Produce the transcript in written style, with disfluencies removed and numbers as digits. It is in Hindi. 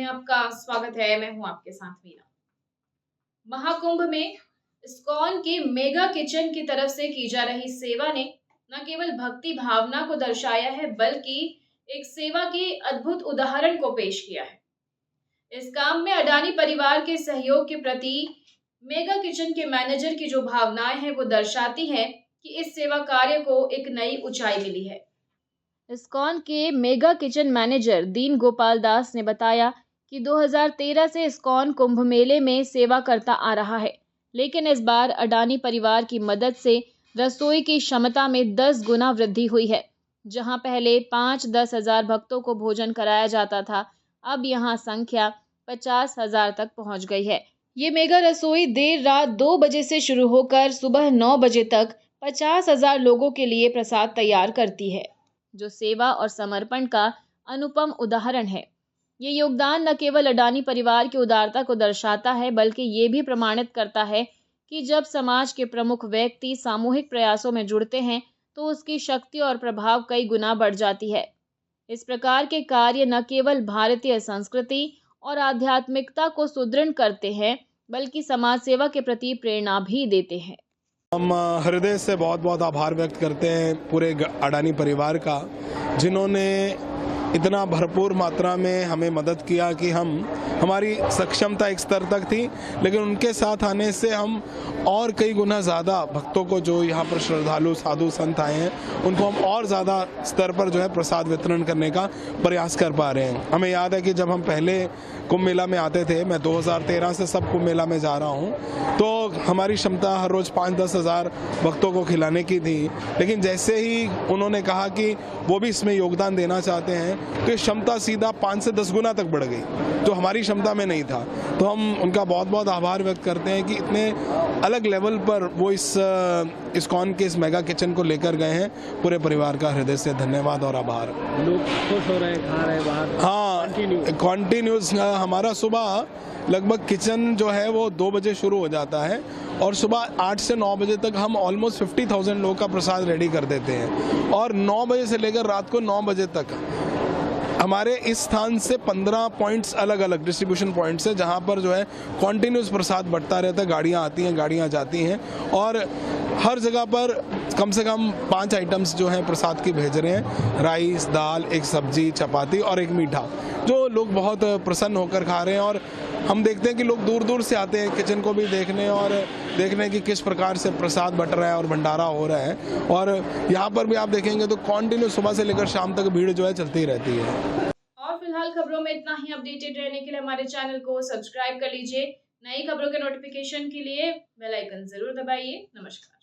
आपका स्वागत है। मैं हूं आपके साथ मीना। महाकुंभ में इस्कॉन के मेगा किचन की तरफ से की जा रही सेवा ने न केवल भक्ति भावना को दर्शाया है, बल्कि एक सेवा के अद्भुत उदाहरण को पेश किया है। इस काम में अडानी परिवार के सहयोग के प्रति मेगा किचन के मैनेजर की जो भावनाएं हैं वो दर्शाती हैं कि इस सेवा कार्य को एक नई ऊंचाई मिली है। इस्कॉन के मेगा किचन मैनेजर दीन गोपाल दास ने बताया कि 2013 से इस्कॉन कुंभ मेले में सेवा करता आ रहा है, लेकिन इस बार अडानी परिवार की मदद से रसोई की क्षमता में 10 गुना वृद्धि हुई है। जहां पहले 5-10 हजार भक्तों को भोजन कराया जाता था, अब यहां संख्या 50,000 तक पहुंच गई है। ये मेगा रसोई देर रात 2 बजे से शुरू होकर सुबह 9 बजे तक 50,000 लोगों के लिए प्रसाद तैयार करती है, जो सेवा और समर्पण का अनुपम उदाहरण है। ये योगदान न केवल अडानी परिवार की उदारता को दर्शाता है, बल्कि ये भी प्रमाणित करता है कि जब समाज के प्रमुख व्यक्ति सामूहिक प्रयासों में जुड़ते हैं तो उसकी शक्ति और प्रभाव कई गुना बढ़ जाती है। इस प्रकार के कार्य न केवल भारतीय संस्कृति और आध्यात्मिकता को सुदृढ़ करते हैं, बल्कि समाज सेवा के प्रति प्रेरणा भी देते हैं। हम हृदय से बहुत बहुत आभार व्यक्त करते हैं पूरे अडानी परिवार का, जिन्होंने इतना भरपूर मात्रा में हमें मदद किया कि हमारी सक्षमता एक स्तर तक थी, लेकिन उनके साथ आने से हम और कई गुना ज़्यादा भक्तों को, जो यहाँ पर श्रद्धालु साधु संत आए हैं, उनको हम और ज़्यादा स्तर पर जो है प्रसाद वितरण करने का प्रयास कर पा रहे हैं। हमें याद है कि जब हम पहले कुंभ मेला में आते थे, मैं 2013 से सब कुंभ मेला में जा रहा हूँ, तो हमारी क्षमता हर रोज़ 5-10 हज़ार भक्तों को खिलाने की थी। लेकिन जैसे ही उन्होंने कहा कि वो भी इसमें योगदान देना चाहते हैं, तो ये क्षमता सीधा 5 से 10 गुना तक बढ़ गई, जो हमारी क्षमता में नहीं था। तो हम उनका बहुत बहुत आभार व्यक्त करते हैं कि इतने अलग लेवल पर वो इस्कॉन के इस मेगा किचन को लेकर गए हैं। पूरे परिवार का हृदय से धन्यवाद और आभार। लोग खुश हो रहे हैं, खा रहे हैं बाहर। हाँ, कॉन्टिन्यूस हमारा सुबह लगभग किचन जो है वो 2 बजे शुरू हो जाता है और सुबह 8 से 9 बजे तक हम ऑलमोस्ट 50,000 लोगों का प्रसाद रेडी कर देते हैं। और 9 बजे से लेकर रात को 9 बजे तक हमारे इस स्थान से 15 पॉइंट्स अलग अलग डिस्ट्रीब्यूशन पॉइंट्स है, जहाँ पर जो है कॉन्टिन्यूस प्रसाद बढ़ता रहता है। गाड़ियाँ आती हैं, गाड़ियाँ जाती हैं, और हर जगह पर कम से कम 5 आइटम्स जो हैं प्रसाद की भेज रहे हैं। राइस, दाल, एक सब्जी, चपाती और एक मीठा, जो लोग बहुत प्रसन्न होकर खा रहे हैं। और हम देखते हैं कि लोग दूर दूर से आते हैं किचन को भी देखने, और देखने कि किस प्रकार से प्रसाद बट रहा है और भंडारा हो रहा है। और यहाँ पर भी आप देखेंगे तो कंटिन्यू सुबह से लेकर शाम तक भीड़ जो है चलती रहती है। और फिलहाल खबरों में इतना ही। अपडेटेड रहने के लिए हमारे चैनल को सब्सक्राइब कर लीजिए। नई खबरों के नोटिफिकेशन के लिए बेल आइकन जरूर दबाइए। नमस्कार।